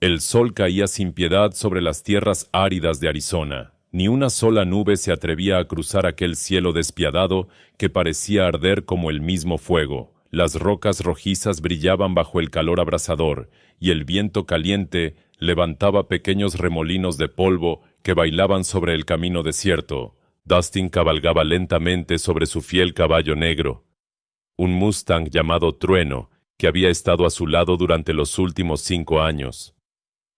El sol caía sin piedad sobre las tierras áridas de Arizona. Ni una sola nube se atrevía a cruzar aquel cielo despiadado que parecía arder como el mismo fuego. Las rocas rojizas brillaban bajo el calor abrasador, y el viento caliente levantaba pequeños remolinos de polvo que bailaban sobre el camino desierto. Dustin cabalgaba lentamente sobre su fiel caballo negro, un Mustang llamado Trueno, que había estado a su lado durante los últimos 5 años.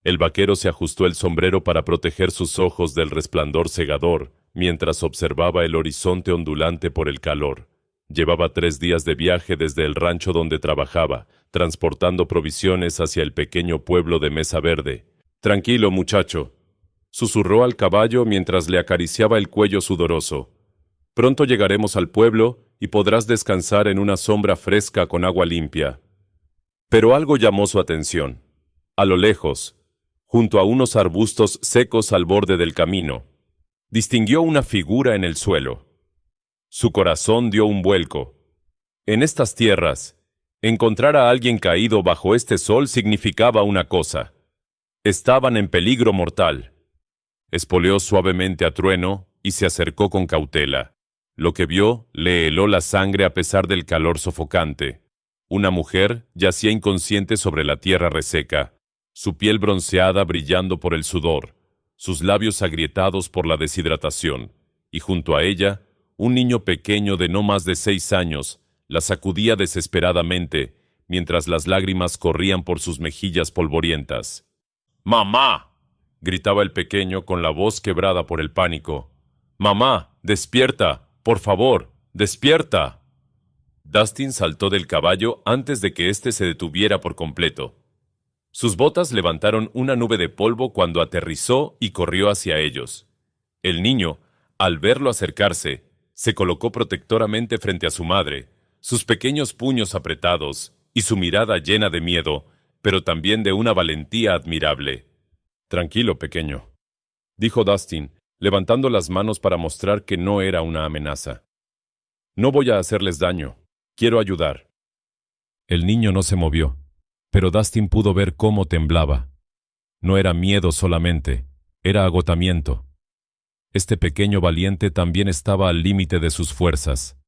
El vaquero se ajustó el sombrero para proteger sus ojos del resplandor cegador, mientras observaba el horizonte ondulante por el calor. Llevaba 3 días de viaje desde el rancho donde trabajaba, transportando provisiones hacia el pequeño pueblo de Mesa Verde. «Tranquilo, muchacho», susurró al caballo mientras le acariciaba el cuello sudoroso. «Pronto llegaremos al pueblo y podrás descansar en una sombra fresca con agua limpia». Pero algo llamó su atención. A lo lejos, junto a unos arbustos secos al borde del camino, distinguió una figura en el suelo. Su corazón dio un vuelco. En estas tierras, encontrar a alguien caído bajo este sol significaba una cosa: estaban en peligro mortal. Espoleó suavemente a Trueno y se acercó con cautela. Lo que vio le heló la sangre a pesar del calor sofocante. Una mujer yacía inconsciente sobre la tierra reseca, su piel bronceada brillando por el sudor, sus labios agrietados por la deshidratación, y junto a ella, un niño pequeño de no más de 6 años la sacudía desesperadamente, mientras las lágrimas corrían por sus mejillas polvorientas. «¡Mamá!», gritaba el pequeño con la voz quebrada por el pánico. «¡Mamá, despierta! ¡Por favor, despierta!». Dustin saltó del caballo antes de que éste se detuviera por completo. Sus botas levantaron una nube de polvo cuando aterrizó y corrió hacia ellos. El niño, al verlo acercarse, se colocó protectoramente frente a su madre, sus pequeños puños apretados y su mirada llena de miedo, pero también de una valentía admirable. «Tranquilo, pequeño», dijo Dustin, levantando las manos para mostrar que no era una amenaza. «No voy a hacerles daño. Quiero ayudar». El niño no se movió, pero Dustin pudo ver cómo temblaba. No era miedo solamente, era agotamiento. Este pequeño valiente también estaba al límite de sus fuerzas.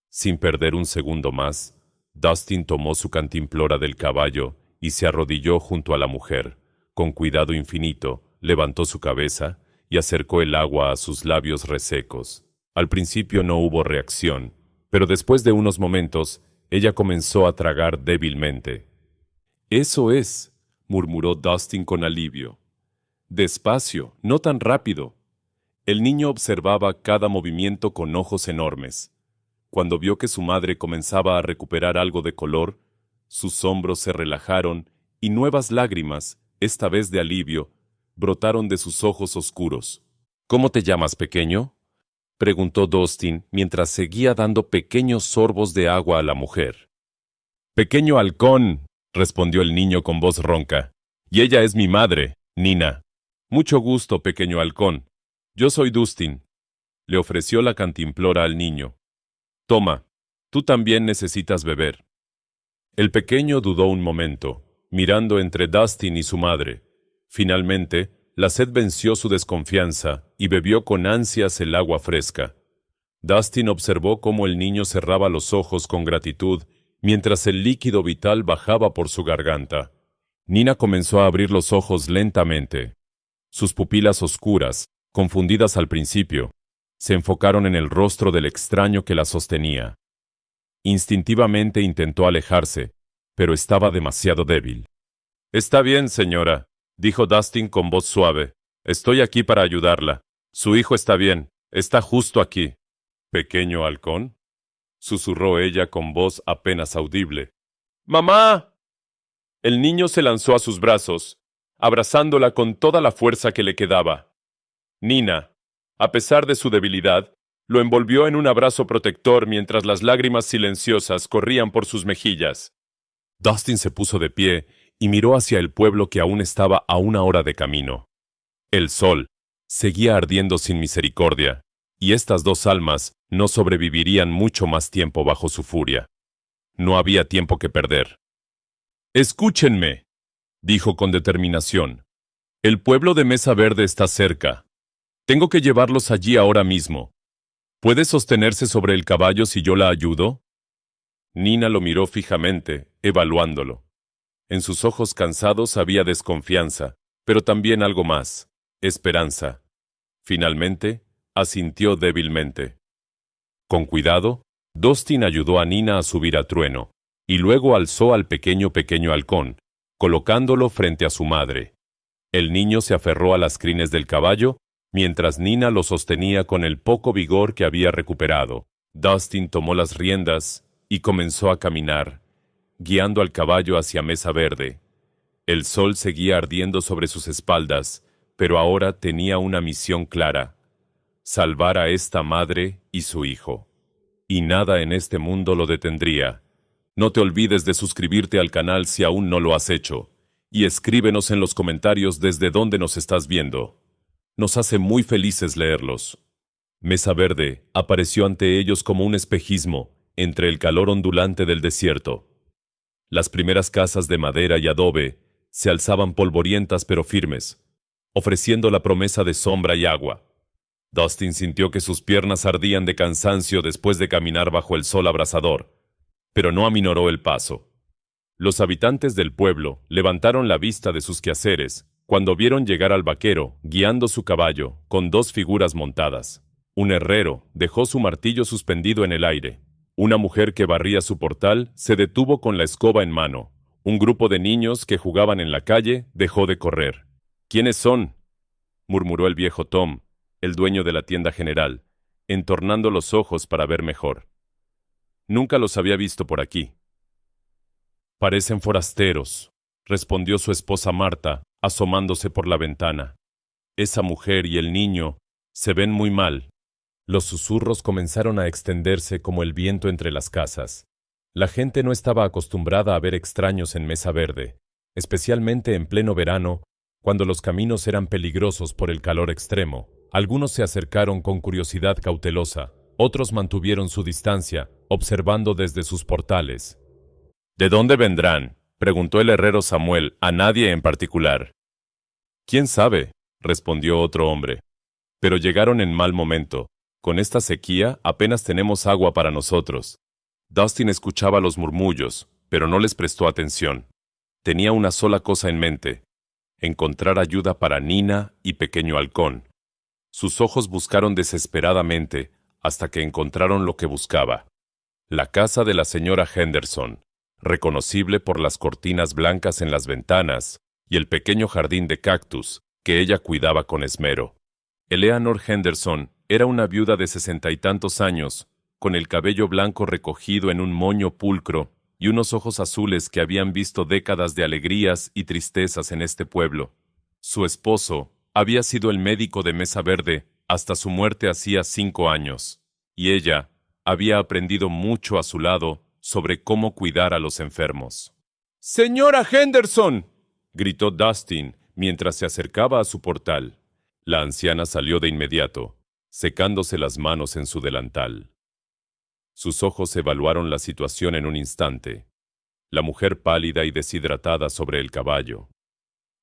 Sin perder un segundo más, Dustin tomó su cantimplora del caballo y se arrodilló junto a la mujer. Con cuidado infinito, levantó su cabeza y acercó el agua a sus labios resecos. Al principio no hubo reacción, pero después de unos momentos, ella comenzó a tragar débilmente. «Eso es», murmuró Dustin con alivio. «Despacio, no tan rápido». El niño observaba cada movimiento con ojos enormes. Cuando vio que su madre comenzaba a recuperar algo de color, sus hombros se relajaron y nuevas lágrimas, esta vez de alivio, brotaron de sus ojos oscuros. «¿Cómo te llamas, pequeño?», preguntó Dustin mientras seguía dando pequeños sorbos de agua a la mujer. «Pequeño halcón», respondió el niño con voz ronca. «Y ella es mi madre, Nina». «Mucho gusto, pequeño halcón. Yo soy Dustin», le ofreció la cantimplora al niño. «Toma, tú también necesitas beber». El pequeño dudó un momento, mirando entre Dustin y su madre. Finalmente, la sed venció su desconfianza y bebió con ansias el agua fresca. Dustin observó cómo el niño cerraba los ojos con gratitud mientras el líquido vital bajaba por su garganta. Nina comenzó a abrir los ojos lentamente. Sus pupilas oscuras, confundidas al principio, se enfocaron en el rostro del extraño que la sostenía. Instintivamente intentó alejarse, pero estaba demasiado débil. «Está bien, señora», dijo Dustin con voz suave. «Estoy aquí para ayudarla. Su hijo está bien. Está justo aquí». «¿Pequeño halcón?», susurró ella con voz apenas audible. «¡Mamá!». El niño se lanzó a sus brazos, abrazándola con toda la fuerza que le quedaba. Nina, a pesar de su debilidad, lo envolvió en un abrazo protector mientras las lágrimas silenciosas corrían por sus mejillas. Dustin se puso de pie y miró hacia el pueblo que aún estaba a 1 hora de camino. El sol seguía ardiendo sin misericordia, y estas 2 almas no sobrevivirían mucho más tiempo bajo su furia. No había tiempo que perder. «¡Escúchenme!», dijo con determinación. El pueblo de Mesa Verde está cerca. Tengo que llevarlos allí ahora mismo. ¿Puede sostenerse sobre el caballo si yo la ayudo? Nina lo miró fijamente, evaluándolo. En sus ojos cansados había desconfianza, pero también algo más, esperanza. Finalmente, asintió débilmente. Con cuidado, Dustin ayudó a Nina a subir a Trueno, y luego alzó al pequeño halcón, colocándolo frente a su madre. El niño se aferró a las crines del caballo, mientras Nina lo sostenía con el poco vigor que había recuperado. Dustin tomó las riendas y comenzó a caminar, guiando al caballo hacia Mesa Verde. El sol seguía ardiendo sobre sus espaldas, pero ahora tenía una misión clara: salvar a esta madre y su hijo. Y nada en este mundo lo detendría. No te olvides de suscribirte al canal si aún no lo has hecho, y escríbenos en los comentarios desde dónde nos estás viendo. Nos hace muy felices leerlos. Mesa Verde apareció ante ellos como un espejismo entre el calor ondulante del desierto. Las primeras casas de madera y adobe se alzaban polvorientas pero firmes, ofreciendo la promesa de sombra y agua. Dustin sintió que sus piernas ardían de cansancio después de caminar bajo el sol abrasador, pero no aminoró el paso. Los habitantes del pueblo levantaron la vista de sus quehaceres cuando vieron llegar al vaquero guiando su caballo con dos figuras montadas. Un herrero dejó su martillo suspendido en el aire. Una mujer que barría su portal se detuvo con la escoba en mano. Un grupo de niños que jugaban en la calle dejó de correr. ¿Quiénes son?, murmuró el viejo Tom, el dueño de la tienda general, entornando los ojos para ver mejor. Nunca los había visto por aquí. Parecen forasteros, respondió su esposa Marta, asomándose por la ventana. Esa mujer y el niño se ven muy mal. Los susurros comenzaron a extenderse como el viento entre las casas. La gente no estaba acostumbrada a ver extraños en Mesa Verde, especialmente en pleno verano, cuando los caminos eran peligrosos por el calor extremo. Algunos se acercaron con curiosidad cautelosa, otros mantuvieron su distancia, observando desde sus portales. ¿De dónde vendrán?, preguntó el herrero Samuel a nadie en particular. ¿Quién sabe?, respondió otro hombre. Pero llegaron en mal momento. Con esta sequía apenas tenemos agua para nosotros. Dustin escuchaba los murmullos, pero no les prestó atención. Tenía una sola cosa en mente: encontrar ayuda para Nina y Pequeño Halcón. Sus ojos buscaron desesperadamente hasta que encontraron lo que buscaba: la casa de la señora Henderson, reconocible por las cortinas blancas en las ventanas y el pequeño jardín de cactus que ella cuidaba con esmero. Eleanor Henderson era una viuda de 60 y tantos años, con el cabello blanco recogido en un moño pulcro y unos ojos azules que habían visto décadas de alegrías y tristezas en este pueblo. Su esposo había sido el médico de Mesa Verde hasta su muerte hacía 5 años, y ella había aprendido mucho a su lado sobre cómo cuidar a los enfermos. ¡Señora Henderson!, gritó Dustin mientras se acercaba a su portal. La anciana salió de inmediato, secándose las manos en su delantal. Sus ojos evaluaron la situación en un instante. La mujer pálida y deshidratada sobre el caballo.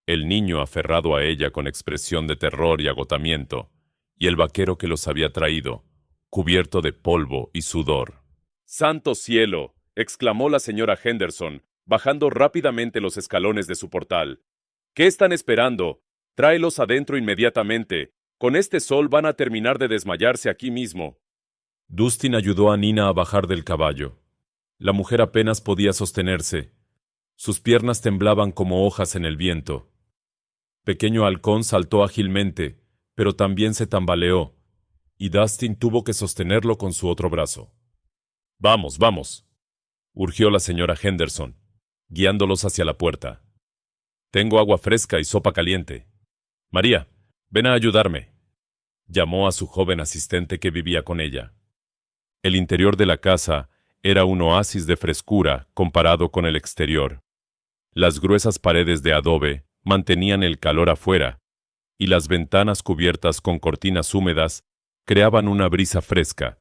El niño aferrado a ella con expresión de terror y agotamiento, y el vaquero que los había traído, cubierto de polvo y sudor. ¡Santo cielo!, exclamó la señora Henderson, bajando rápidamente los escalones de su portal. ¿Qué están esperando? Tráelos adentro inmediatamente. Con este sol van a terminar de desmayarse aquí mismo. Dustin ayudó a Nina a bajar del caballo. La mujer apenas podía sostenerse. Sus piernas temblaban como hojas en el viento. Pequeño Halcón saltó ágilmente, pero también se tambaleó, y Dustin tuvo que sostenerlo con su otro brazo. «Vamos, vamos», urgió la señora Henderson, guiándolos hacia la puerta. «Tengo agua fresca y sopa caliente. María, ven a ayudarme», llamó a su joven asistente que vivía con ella. El interior de la casa era un oasis de frescura comparado con el exterior. Las gruesas paredes de adobe mantenían el calor afuera, y las ventanas cubiertas con cortinas húmedas creaban una brisa fresca.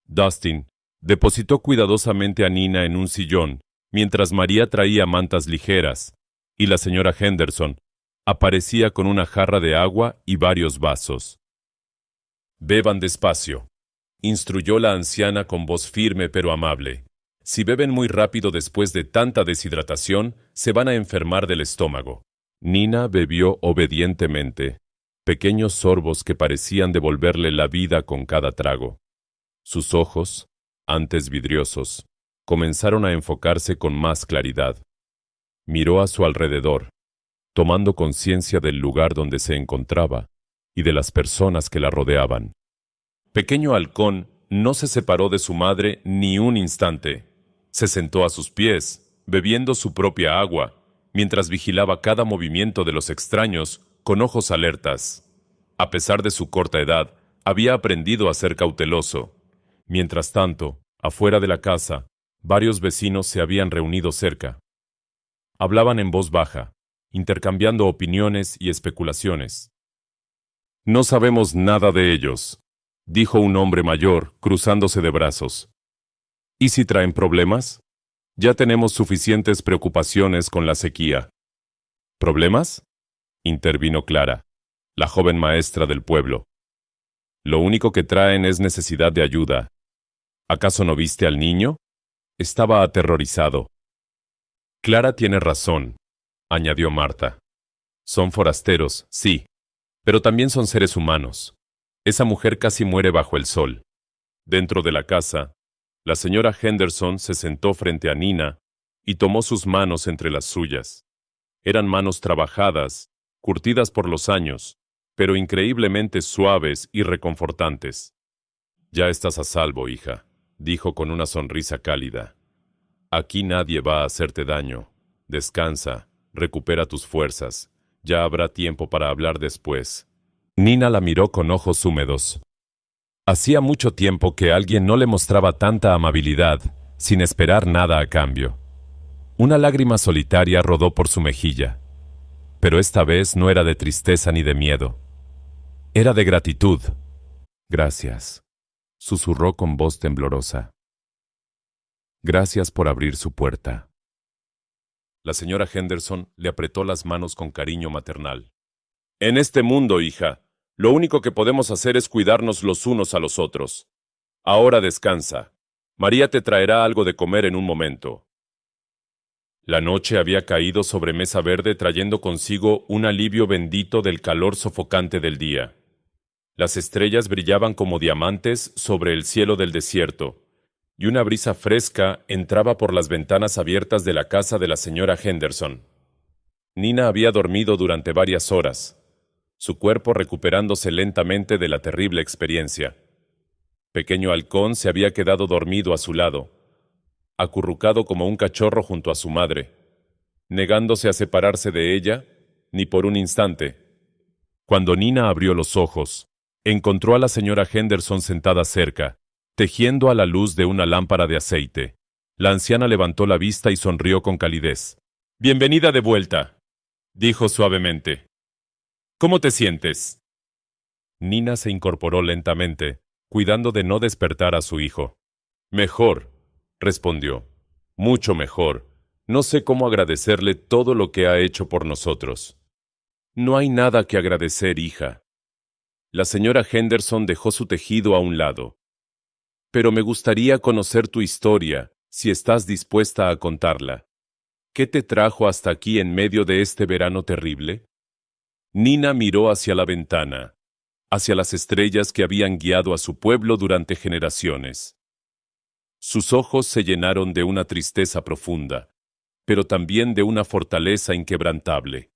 Dustin depositó cuidadosamente a Nina en un sillón, mientras María traía mantas ligeras, y la señora Henderson aparecía con una jarra de agua y varios vasos. «Beban despacio», instruyó la anciana con voz firme pero amable. «Si beben muy rápido después de tanta deshidratación, se van a enfermar del estómago». Nina bebió obedientemente, pequeños sorbos que parecían devolverle la vida con cada trago. Sus ojos, antes vidriosos, comenzaron a enfocarse con más claridad. Miró a su alrededor, tomando conciencia del lugar donde se encontraba y de las personas que la rodeaban. Pequeño Halcón no se separó de su madre ni un instante. Se sentó a sus pies, bebiendo su propia agua, mientras vigilaba cada movimiento de los extraños con ojos alertas. A pesar de su corta edad, había aprendido a ser cauteloso. Mientras tanto, afuera de la casa, varios vecinos se habían reunido cerca. Hablaban en voz baja, intercambiando opiniones y especulaciones. «No sabemos nada de ellos», dijo un hombre mayor, cruzándose de brazos. «¿Y si traen problemas? Ya tenemos suficientes preocupaciones con la sequía». «¿Problemas?», intervino Clara, la joven maestra del pueblo. «Lo único que traen es necesidad de ayuda. ¿Acaso no viste al niño? Estaba aterrorizado». «Clara tiene razón», añadió Marta. «Son forasteros, sí, pero también son seres humanos. Esa mujer casi muere bajo el sol». Dentro de la casa, la señora Henderson se sentó frente a Nina y tomó sus manos entre las suyas. Eran manos trabajadas, curtidas por los años, pero increíblemente suaves y reconfortantes. «Ya estás a salvo, hija», dijo con una sonrisa cálida. «Aquí nadie va a hacerte daño. Descansa, recupera tus fuerzas. Ya habrá tiempo para hablar después». Nina la miró con ojos húmedos. Hacía mucho tiempo que alguien no le mostraba tanta amabilidad, sin esperar nada a cambio. Una lágrima solitaria rodó por su mejilla, pero esta vez no era de tristeza ni de miedo. Era de gratitud. «Gracias», susurró con voz temblorosa. «Gracias por abrir su puerta». La señora Henderson le apretó las manos con cariño maternal. «En este mundo, hija, lo único que podemos hacer es cuidarnos los unos a los otros. Ahora descansa. María te traerá algo de comer en un momento». La noche había caído sobre Mesa Verde trayendo consigo un alivio bendito del calor sofocante del día. Las estrellas brillaban como diamantes sobre el cielo del desierto, y una brisa fresca entraba por las ventanas abiertas de la casa de la señora Henderson. Nina había dormido durante varias horas, su cuerpo recuperándose lentamente de la terrible experiencia. Pequeño Halcón se había quedado dormido a su lado, acurrucado como un cachorro junto a su madre, negándose a separarse de ella ni por un instante. Cuando Nina abrió los ojos, encontró a la señora Henderson sentada cerca, tejiendo a la luz de una lámpara de aceite. La anciana levantó la vista y sonrió con calidez. «Bienvenida de vuelta», dijo suavemente. «¿Cómo te sientes?» Nina se incorporó lentamente, cuidando de no despertar a su hijo. «Mejor», respondió. «Mucho mejor. No sé cómo agradecerle todo lo que ha hecho por nosotros». «No hay nada que agradecer, hija». La señora Henderson dejó su tejido a un lado. «Pero me gustaría conocer tu historia, si estás dispuesta a contarla. ¿Qué te trajo hasta aquí en medio de este verano terrible?» Nina miró hacia la ventana, hacia las estrellas que habían guiado a su pueblo durante generaciones. Sus ojos se llenaron de una tristeza profunda, pero también de una fortaleza inquebrantable.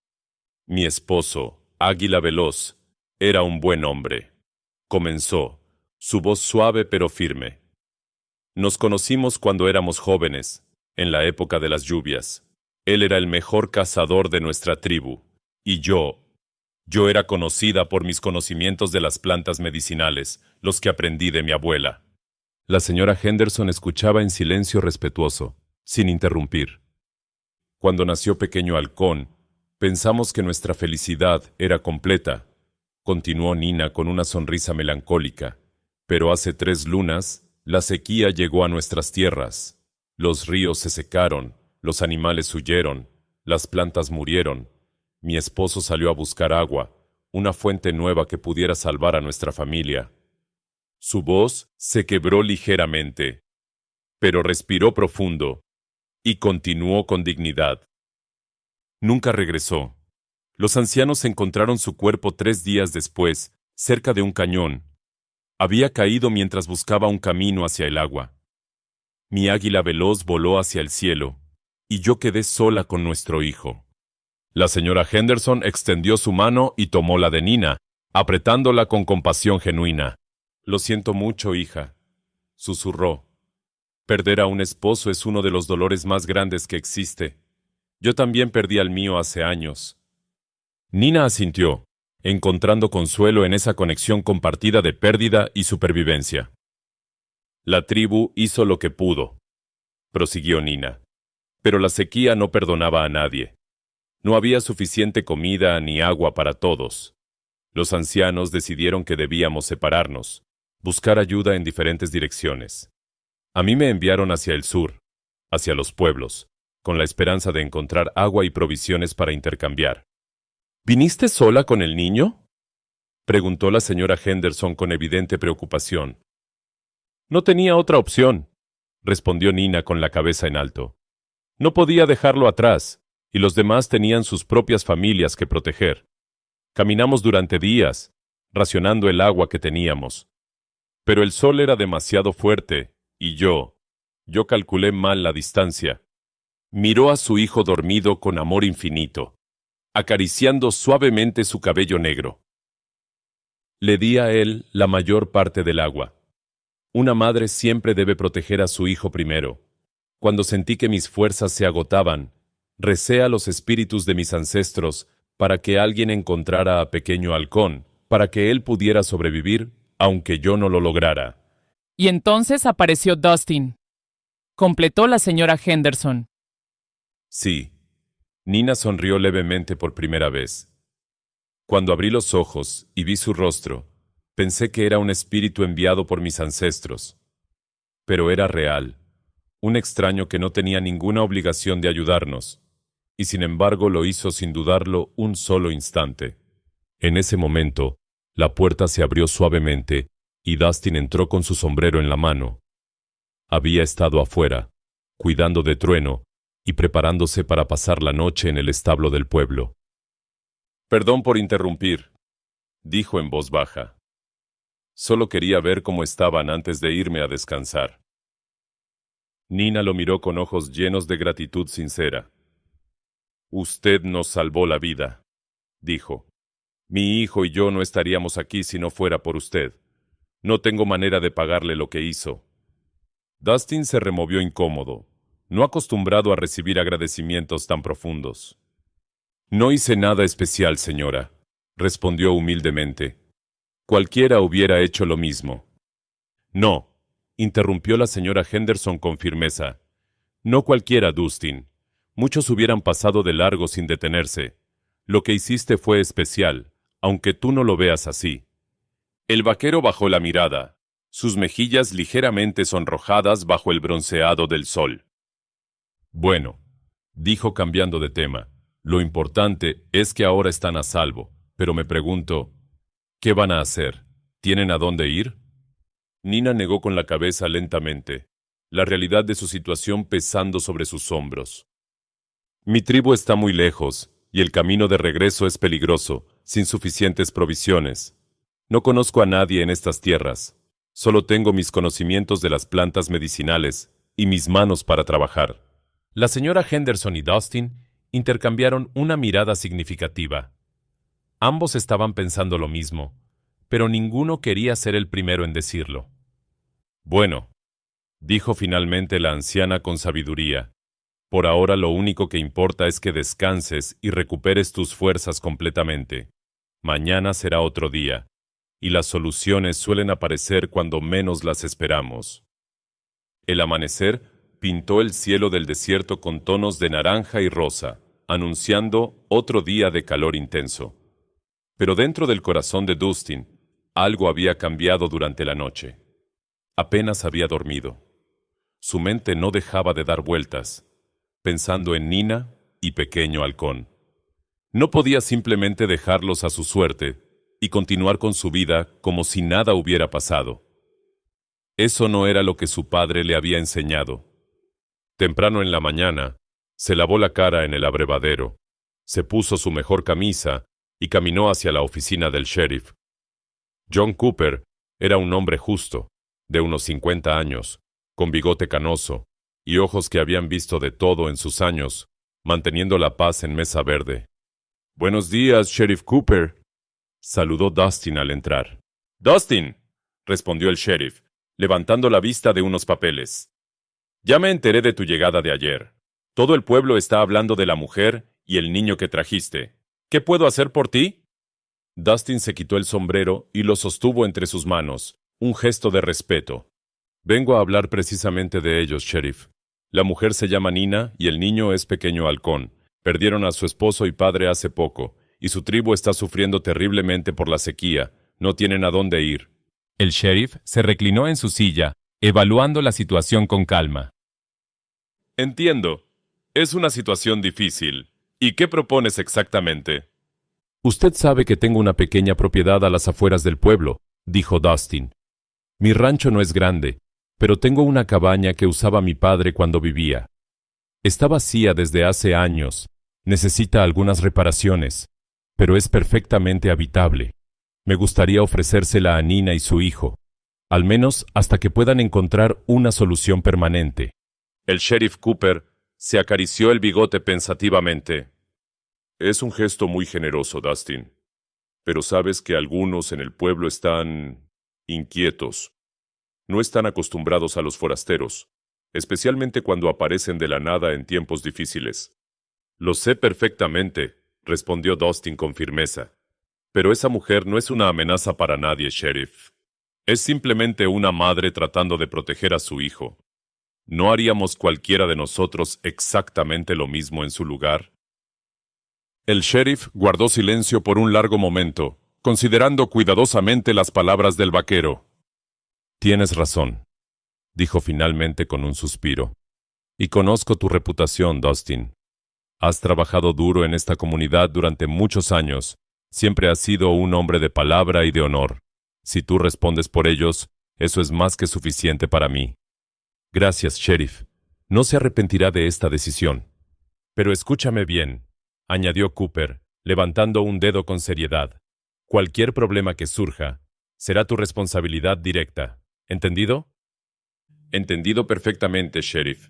«Mi esposo, Águila Veloz, era un buen hombre», comenzó, su voz suave pero firme. «Nos conocimos cuando éramos jóvenes, en la época de las lluvias. Él era el mejor cazador de nuestra tribu, y yo era conocida por mis conocimientos de las plantas medicinales, los que aprendí de mi abuela». La señora Henderson escuchaba en silencio respetuoso, sin interrumpir. «Cuando nació Pequeño Halcón, pensamos que nuestra felicidad era completa», continuó Nina con una sonrisa melancólica. «Pero hace 3 lunas, la sequía llegó a nuestras tierras. Los ríos se secaron, los animales huyeron, Las plantas murieron. Mi esposo salió a buscar agua, una fuente nueva que pudiera salvar a nuestra familia. Su voz se quebró ligeramente, pero respiró profundo y continuó con dignidad. Nunca regresó. Los ancianos encontraron su cuerpo 3 días después, cerca de un cañón. Había caído mientras buscaba un camino hacia el agua. Mi águila veloz voló hacia el cielo, y yo quedé sola con nuestro hijo. La señora Henderson extendió su mano y tomó la de Nina, apretándola con compasión genuina. «Lo siento mucho, hija», susurró. «Perder a un esposo es uno de los dolores más grandes que existe. Yo también perdí al mío hace años». Nina asintió, encontrando consuelo en esa conexión compartida de pérdida y supervivencia. «La tribu hizo lo que pudo», prosiguió Nina. «Pero la sequía no perdonaba a nadie. No había suficiente comida ni agua para todos. Los ancianos decidieron que debíamos separarnos, buscar ayuda en diferentes direcciones. A mí me enviaron hacia el sur, hacia los pueblos, con la esperanza de encontrar agua y provisiones para intercambiar». «¿Viniste sola con el niño?», preguntó la señora Henderson con evidente preocupación. «No tenía otra opción», respondió Nina con la cabeza en alto. «No podía dejarlo atrás, y los demás tenían sus propias familias que proteger. Caminamos durante días, racionando el agua que teníamos. Pero el sol era demasiado fuerte, y yo calculé mal la distancia». Miró a su hijo dormido con amor infinito, acariciando suavemente su cabello negro. Le di a él la mayor parte del agua. Una madre siempre debe proteger a su hijo primero. Cuando sentí que mis fuerzas se agotaban, recé a los espíritus de mis ancestros para que alguien encontrara a Pequeño Halcón, para que él pudiera sobrevivir, aunque yo no lo lograra. Y entonces apareció Dustin, completó la señora Henderson. Sí. Nina sonrió levemente por primera vez. Cuando abrí los ojos y vi su rostro, pensé que era un espíritu enviado por mis ancestros. Pero era real, un extraño que no tenía ninguna obligación de ayudarnos, y sin embargo lo hizo sin dudarlo un solo instante. En ese momento, la puerta se abrió suavemente y Dustin entró con su sombrero en la mano. Había estado afuera, cuidando de Trueno y preparándose para pasar la noche en el establo del pueblo. «Perdón por interrumpir», dijo en voz baja. «Solo quería ver cómo estaban antes de irme a descansar». Nina lo miró con ojos llenos de gratitud sincera. «Usted nos salvó la vida», dijo. «Mi hijo y yo no estaríamos aquí si no fuera por usted. No tengo manera de pagarle lo que hizo». Dustin se removió incómodo, no acostumbrado a recibir agradecimientos tan profundos. «No hice nada especial, señora», respondió humildemente. «Cualquiera hubiera hecho lo mismo». «No», interrumpió la señora Henderson con firmeza. «No cualquiera, Dustin. Muchos hubieran pasado de largo sin detenerse. Lo que hiciste fue especial, aunque tú no lo veas así». El vaquero bajó la mirada, sus mejillas ligeramente sonrojadas bajo el bronceado del sol. «Bueno», dijo cambiando de tema, «lo importante es que ahora están a salvo, pero me pregunto, ¿qué van a hacer? ¿Tienen a dónde ir?» Nina negó con la cabeza lentamente, la realidad de su situación pesando sobre sus hombros. «Mi tribu está muy lejos, y el camino de regreso es peligroso, sin suficientes provisiones. No conozco a nadie en estas tierras, solo tengo mis conocimientos de las plantas medicinales y mis manos para trabajar». La señora Henderson y Dustin intercambiaron una mirada significativa. Ambos estaban pensando lo mismo, pero ninguno quería ser el primero en decirlo. «Bueno», dijo finalmente la anciana con sabiduría, «por ahora lo único que importa es que descanses y recuperes tus fuerzas completamente. Mañana será otro día, y las soluciones suelen aparecer cuando menos las esperamos». El amanecer pintó el cielo del desierto con tonos de naranja y rosa, anunciando otro día de calor intenso. Pero dentro del corazón de Dustin, algo había cambiado durante la noche. Apenas había dormido. Su mente no dejaba de dar vueltas, pensando en Nina y Pequeño Halcón. No podía simplemente dejarlos a su suerte y continuar con su vida como si nada hubiera pasado. Eso no era lo que su padre le había enseñado. Temprano en la mañana, se lavó la cara en el abrevadero, se puso su mejor camisa y caminó hacia la oficina del sheriff. John Cooper era un hombre justo, de unos 50 años, con bigote canoso y ojos que habían visto de todo en sus años, manteniendo la paz en Mesa Verde. «Buenos días, Sheriff Cooper», saludó Dustin al entrar. «Dustin», respondió el sheriff, levantando la vista de unos papeles. «Ya me enteré de tu llegada de ayer. Todo el pueblo está hablando de la mujer y el niño que trajiste. ¿Qué puedo hacer por ti?» Dustin se quitó el sombrero y lo sostuvo entre sus manos, un gesto de respeto. «Vengo a hablar precisamente de ellos, sheriff. La mujer se llama Nina y el niño es Pequeño Halcón. Perdieron a su esposo y padre hace poco, y su tribu está sufriendo terriblemente por la sequía. No tienen a dónde ir». El sheriff se reclinó en su silla, evaluando la situación con calma. «Entiendo. Es una situación difícil. ¿Y qué propones exactamente?» «Usted sabe que tengo una pequeña propiedad a las afueras del pueblo», dijo Dustin. «Mi rancho no es grande, pero tengo una cabaña que usaba mi padre cuando vivía. Está vacía desde hace años, necesita algunas reparaciones, pero es perfectamente habitable. Me gustaría ofrecérsela a Nina y su hijo, al menos hasta que puedan encontrar una solución permanente». El sheriff Cooper se acarició el bigote pensativamente. «Es un gesto muy generoso, Dustin. Pero sabes que algunos en el pueblo están inquietos. No están acostumbrados a los forasteros, especialmente cuando aparecen de la nada en tiempos difíciles». «Lo sé perfectamente», respondió Dustin con firmeza. «Pero esa mujer no es una amenaza para nadie, sheriff. Es simplemente una madre tratando de proteger a su hijo. ¿No haríamos cualquiera de nosotros exactamente lo mismo en su lugar?» El sheriff guardó silencio por un largo momento, considerando cuidadosamente las palabras del vaquero. «Tienes razón», dijo finalmente con un suspiro. «Y conozco tu reputación, Dustin. Has trabajado duro en esta comunidad durante muchos años. Siempre has sido un hombre de palabra y de honor. Si tú respondes por ellos, eso es más que suficiente para mí». «Gracias, sheriff. No se arrepentirá de esta decisión». «Pero escúchame bien», añadió Cooper, levantando un dedo con seriedad. «Cualquier problema que surja, será tu responsabilidad directa. ¿Entendido?» «Entendido perfectamente, sheriff».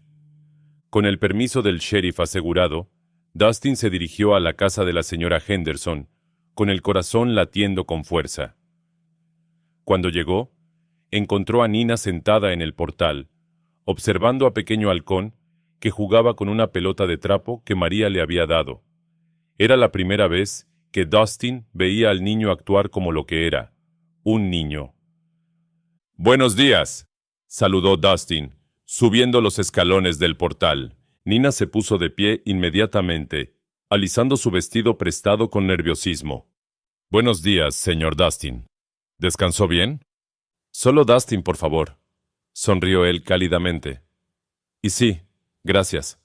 Con el permiso del sheriff asegurado, Dustin se dirigió a la casa de la señora Henderson, con el corazón latiendo con fuerza. Cuando llegó, encontró a Nina sentada en el portal, observando a Pequeño Halcón, que jugaba con una pelota de trapo que María le había dado. Era la primera vez que Dustin veía al niño actuar como lo que era, un niño. «Buenos días», saludó Dustin, subiendo los escalones del portal. Nina se puso de pie inmediatamente, alisando su vestido prestado con nerviosismo. «Buenos días, señor Dustin. ¿Descansó bien?» «Solo Dustin, por favor», sonrió él cálidamente. «Y sí, gracias.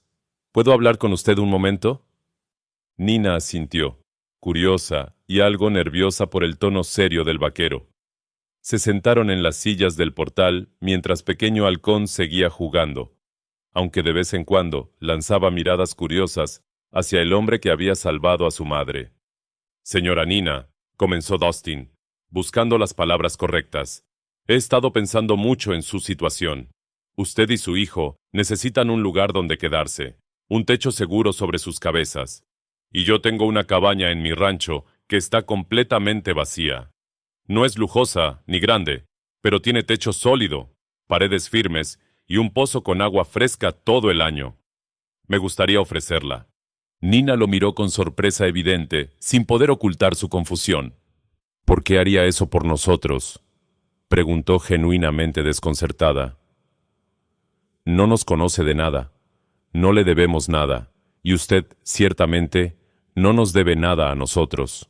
¿Puedo hablar con usted un momento?» Nina asintió, curiosa y algo nerviosa por el tono serio del vaquero. Se sentaron en las sillas del portal mientras Pequeño Halcón seguía jugando, aunque de vez en cuando lanzaba miradas curiosas hacia el hombre que había salvado a su madre. «Señora Nina», comenzó Dustin, buscando las palabras correctas, «he estado pensando mucho en su situación. Usted y su hijo necesitan un lugar donde quedarse, un techo seguro sobre sus cabezas. Y yo tengo una cabaña en mi rancho que está completamente vacía. No es lujosa ni grande, pero tiene techo sólido, paredes firmes y un pozo con agua fresca todo el año. Me gustaría ofrecerla». Nina lo miró con sorpresa evidente, sin poder ocultar su confusión. «¿Por qué haría eso por nosotros?», preguntó genuinamente desconcertada. «No nos conoce de nada, no le debemos nada, y usted, ciertamente, no nos debe nada a nosotros».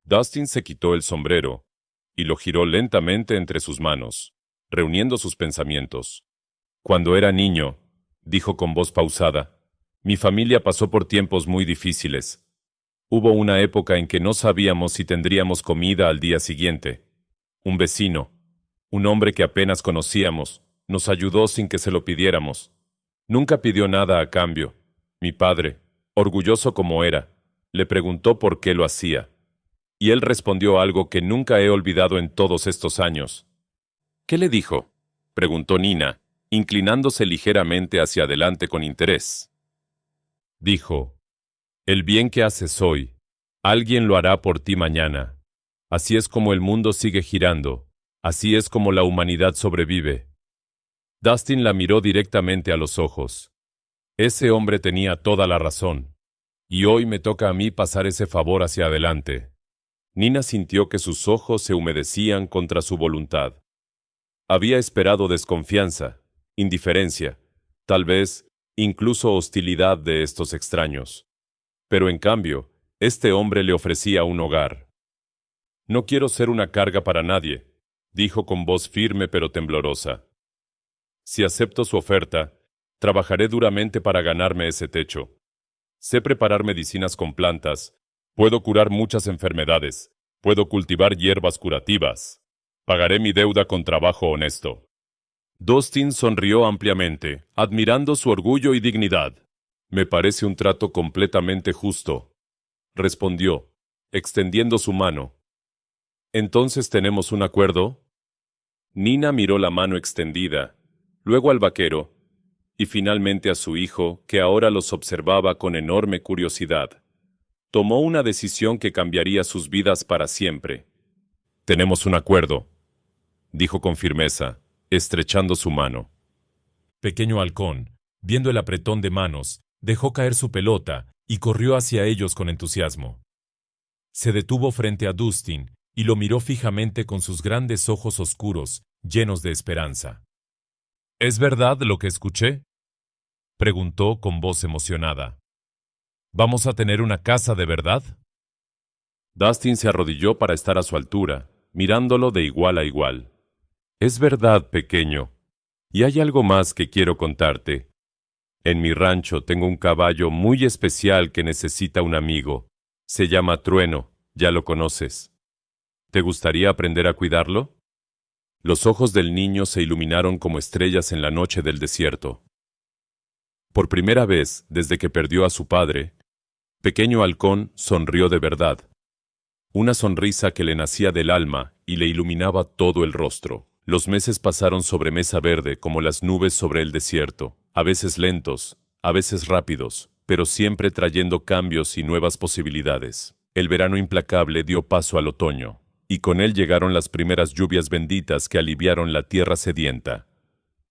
Dustin se quitó el sombrero y lo giró lentamente entre sus manos, reuniendo sus pensamientos. «Cuando era niño», dijo con voz pausada, Mi familia pasó por tiempos muy difíciles. Hubo una época en que no sabíamos si tendríamos comida al día siguiente. Un vecino, un hombre que apenas conocíamos, nos ayudó sin que se lo pidiéramos. Nunca pidió nada a cambio. Mi padre, orgulloso como era, le preguntó por qué lo hacía. Y él respondió algo que nunca he olvidado en todos estos años. ¿Qué le dijo?, preguntó Nina, inclinándose ligeramente hacia adelante con interés. Dijo: el bien que haces hoy, alguien lo hará por ti mañana. Así es como el mundo sigue girando, así es como la humanidad sobrevive. Dustin la miró directamente a los ojos. Ese hombre tenía toda la razón, y hoy me toca a mí pasar ese favor hacia adelante. Nina sintió que sus ojos se humedecían contra su voluntad. Había esperado desconfianza, indiferencia, tal vez incluso hostilidad de estos extraños. Pero en cambio, este hombre le ofrecía un hogar. No quiero ser una carga para nadie, dijo con voz firme pero temblorosa. Si acepto su oferta, trabajaré duramente para ganarme ese techo. Sé preparar medicinas con plantas, puedo curar muchas enfermedades, puedo cultivar hierbas curativas. Pagaré mi deuda con trabajo honesto. Dustin sonrió ampliamente, admirando su orgullo y dignidad. Me parece un trato completamente justo, respondió, extendiendo su mano. ¿Entonces tenemos un acuerdo? Nina miró la mano extendida, luego al vaquero, y finalmente a su hijo, que ahora los observaba con enorme curiosidad. Tomó una decisión que cambiaría sus vidas para siempre. Tenemos un acuerdo, dijo con firmeza, estrechando su mano. Pequeño Halcón, viendo el apretón de manos, dejó caer su pelota y corrió hacia ellos con entusiasmo. Se detuvo frente a Dustin y lo miró fijamente con sus grandes ojos oscuros, llenos de esperanza. ¿Es verdad lo que escuché?, preguntó con voz emocionada. ¿Vamos a tener una casa de verdad? Dustin se arrodilló para estar a su altura, mirándolo de igual a igual. Es verdad, pequeño. Y hay algo más que quiero contarte. En mi rancho tengo un caballo muy especial que necesita un amigo. Se llama Trueno, ya lo conoces. ¿Te gustaría aprender a cuidarlo? Los ojos del niño se iluminaron como estrellas en la noche del desierto. Por primera vez desde que perdió a su padre, Pequeño Halcón sonrió de verdad. Una sonrisa que le nacía del alma y le iluminaba todo el rostro. Los meses pasaron sobre Mesa Verde como las nubes sobre el desierto, a veces lentos, a veces rápidos, pero siempre trayendo cambios y nuevas posibilidades. El verano implacable dio paso al otoño, y con él llegaron las primeras lluvias benditas que aliviaron la tierra sedienta.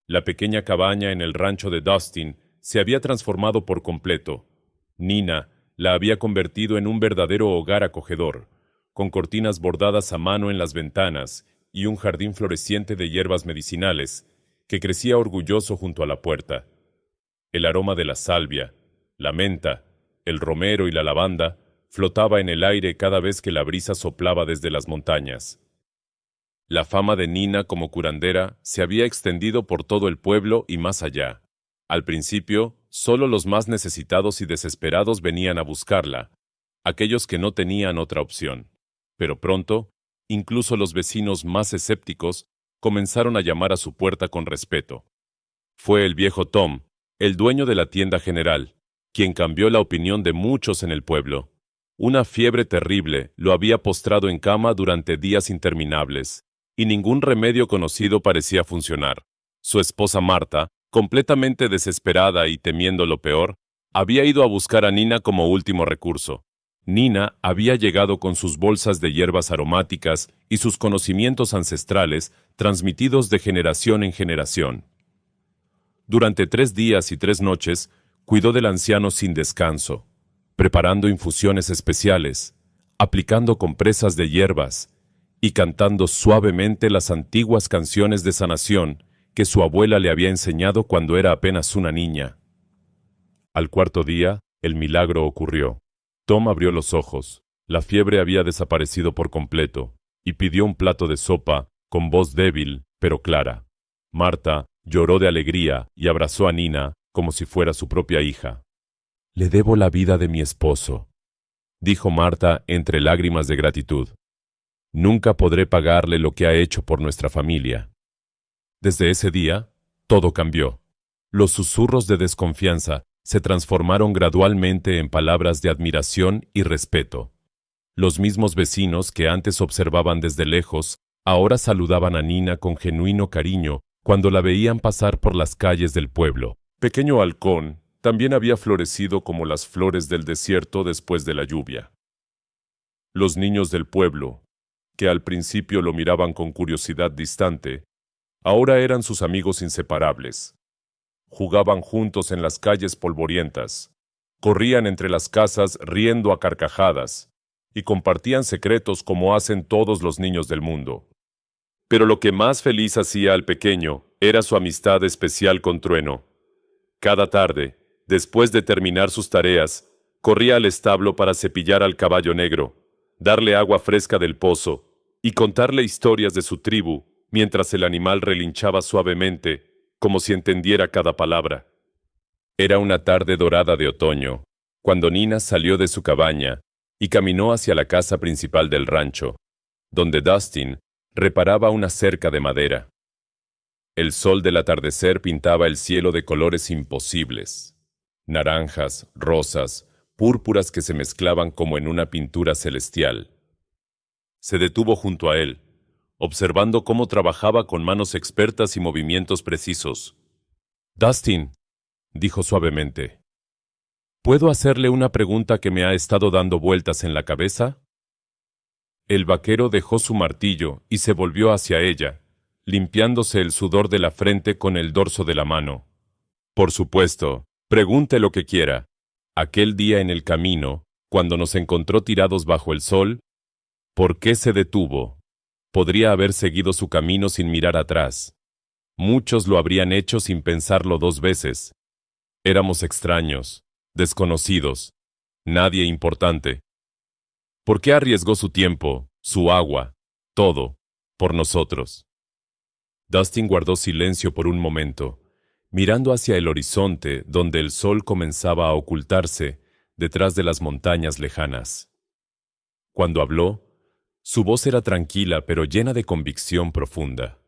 La pequeña cabaña en el rancho de Dustin se había transformado por completo. Nina la había convertido en un verdadero hogar acogedor, con cortinas bordadas a mano en las ventanas y un jardín floreciente de hierbas medicinales que crecía orgulloso junto a la puerta. El aroma de la salvia, la menta, el romero y la lavanda flotaba en el aire cada vez que la brisa soplaba desde las montañas. La fama de Nina como curandera se había extendido por todo el pueblo y más allá. Al principio, solo los más necesitados y desesperados venían a buscarla, aquellos que no tenían otra opción. Pero pronto, incluso los vecinos más escépticos comenzaron a llamar a su puerta con respeto. Fue el viejo Tom, el dueño de la tienda general, quien cambió la opinión de muchos en el pueblo. Una fiebre terrible lo había postrado en cama durante días interminables, y ningún remedio conocido parecía funcionar. Su esposa Marta, completamente desesperada y temiendo lo peor, había ido a buscar a Nina como último recurso. Nina había llegado con sus bolsas de hierbas aromáticas y sus conocimientos ancestrales transmitidos de generación en generación. Durante 3 días y 3 noches, cuidó del anciano sin descanso, preparando infusiones especiales, aplicando compresas de hierbas y cantando suavemente las antiguas canciones de sanación que su abuela le había enseñado cuando era apenas una niña. Al 4.º día, el milagro ocurrió. Tom abrió los ojos. La fiebre había desaparecido por completo, y pidió un plato de sopa, con voz débil, pero clara. Marta lloró de alegría y abrazó a Nina como si fuera su propia hija. Le debo la vida de mi esposo, dijo Marta entre lágrimas de gratitud. Nunca podré pagarle lo que ha hecho por nuestra familia. Desde ese día, todo cambió. Los susurros de desconfianza se transformaron gradualmente en palabras de admiración y respeto. Los mismos vecinos que antes observaban desde lejos, ahora saludaban a Nina con genuino cariño cuando la veían pasar por las calles del pueblo. Pequeño Halcón también había florecido como las flores del desierto después de la lluvia. Los niños del pueblo, que al principio lo miraban con curiosidad distante, ahora eran sus amigos inseparables. Jugaban juntos en las calles polvorientas, corrían entre las casas riendo a carcajadas y compartían secretos como hacen todos los niños del mundo. Pero lo que más feliz hacía al pequeño era su amistad especial con Trueno. Cada tarde, después de terminar sus tareas, corría al establo para cepillar al caballo negro, darle agua fresca del pozo y contarle historias de su tribu mientras el animal relinchaba suavemente, como si entendiera cada palabra. Era una tarde dorada de otoño, cuando Nina salió de su cabaña y caminó hacia la casa principal del rancho, donde Dustin reparaba una cerca de madera. El sol del atardecer pintaba el cielo de colores imposibles, naranjas, rosas, púrpuras que se mezclaban como en una pintura celestial. Se detuvo junto a él, observando cómo trabajaba con manos expertas y movimientos precisos. «Dustin», dijo suavemente, «¿puedo hacerle una pregunta que me ha estado dando vueltas en la cabeza?» El vaquero dejó su martillo y se volvió hacia ella, limpiándose el sudor de la frente con el dorso de la mano. «Por supuesto, pregunte lo que quiera. Aquel día en el camino, cuando nos encontró tirados bajo el sol, ¿por qué se detuvo? Podría haber seguido su camino sin mirar atrás. Muchos lo habrían hecho sin pensarlo dos veces. Éramos extraños, desconocidos, nadie importante. ¿Por qué arriesgó su tiempo, su agua, todo, por nosotros?» Dustin guardó silencio por un momento, mirando hacia el horizonte donde el sol comenzaba a ocultarse detrás de las montañas lejanas. Cuando habló, su voz era tranquila pero llena de convicción profunda.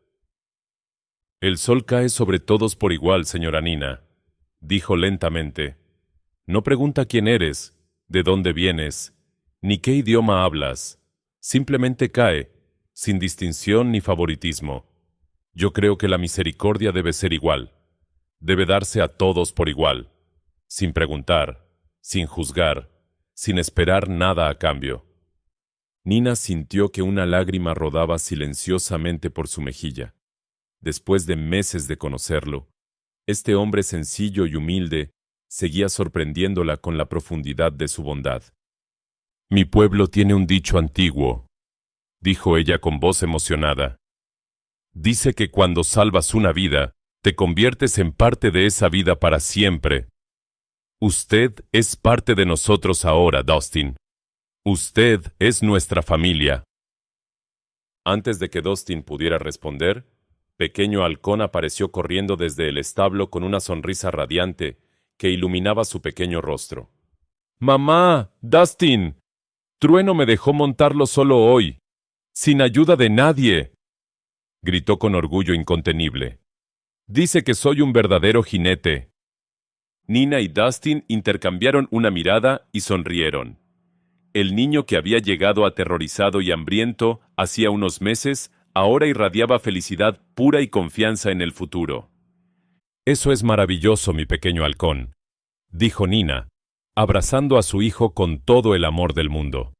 «El sol cae sobre todos por igual, señora Nina», dijo lentamente. «No pregunta quién eres, de dónde vienes, ni qué idioma hablas. Simplemente cae, sin distinción ni favoritismo. Yo creo que la misericordia debe ser igual. Debe darse a todos por igual, sin preguntar, sin juzgar, sin esperar nada a cambio». Nina sintió que una lágrima rodaba silenciosamente por su mejilla. Después de meses de conocerlo, este hombre sencillo y humilde seguía sorprendiéndola con la profundidad de su bondad. «Mi pueblo tiene un dicho antiguo», dijo ella con voz emocionada. «Dice que cuando salvas una vida, te conviertes en parte de esa vida para siempre. Usted es parte de nosotros ahora, Dustin. Usted es nuestra familia». Antes de que Dustin pudiera responder, Pequeño Halcón apareció corriendo desde el establo con una sonrisa radiante que iluminaba su pequeño rostro. «¡Mamá! ¡Dustin! Trueno me dejó montarlo solo hoy, sin ayuda de nadie», gritó con orgullo incontenible. «Dice que soy un verdadero jinete». Nina y Dustin intercambiaron una mirada y sonrieron. El niño que había llegado aterrorizado y hambriento hacía unos meses, ahora irradiaba felicidad pura y confianza en el futuro. «Eso es maravilloso, mi pequeño halcón», dijo Nina, abrazando a su hijo con todo el amor del mundo.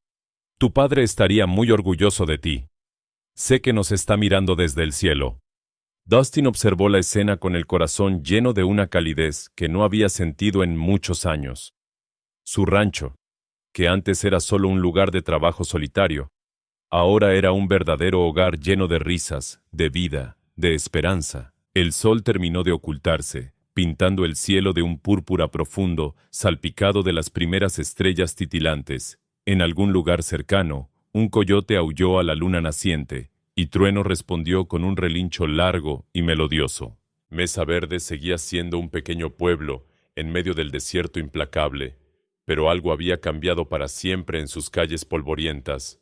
«Tu padre estaría muy orgulloso de ti. Sé que nos está mirando desde el cielo». Dustin observó la escena con el corazón lleno de una calidez que no había sentido en muchos años. Su rancho, que antes era solo un lugar de trabajo solitario, ahora era un verdadero hogar lleno de risas, de vida, de esperanza. El sol terminó de ocultarse, pintando el cielo de un púrpura profundo, salpicado de las primeras estrellas titilantes. En algún lugar cercano, un coyote aulló a la luna naciente, y Trueno respondió con un relincho largo y melodioso. Mesa Verde seguía siendo un pequeño pueblo en medio del desierto implacable, Pero algo había cambiado para siempre en sus calles polvorientas.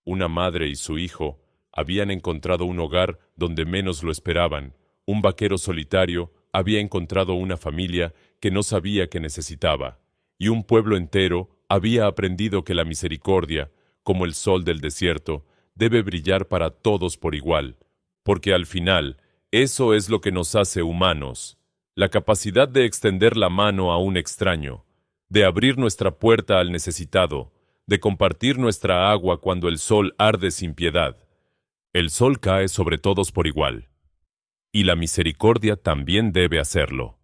Una madre y su hijo habían encontrado un hogar donde menos lo esperaban. Un vaquero solitario había encontrado una familia que no sabía que necesitaba. Y un pueblo entero había aprendido que la misericordia, como el sol del desierto, debe brillar para todos por igual. Porque al final, eso es lo que nos hace humanos. La capacidad de extender la mano a un extraño, de abrir nuestra puerta al necesitado, de compartir nuestra agua cuando el sol arde sin piedad. El sol cae sobre todos por igual. Y la misericordia también debe hacerlo.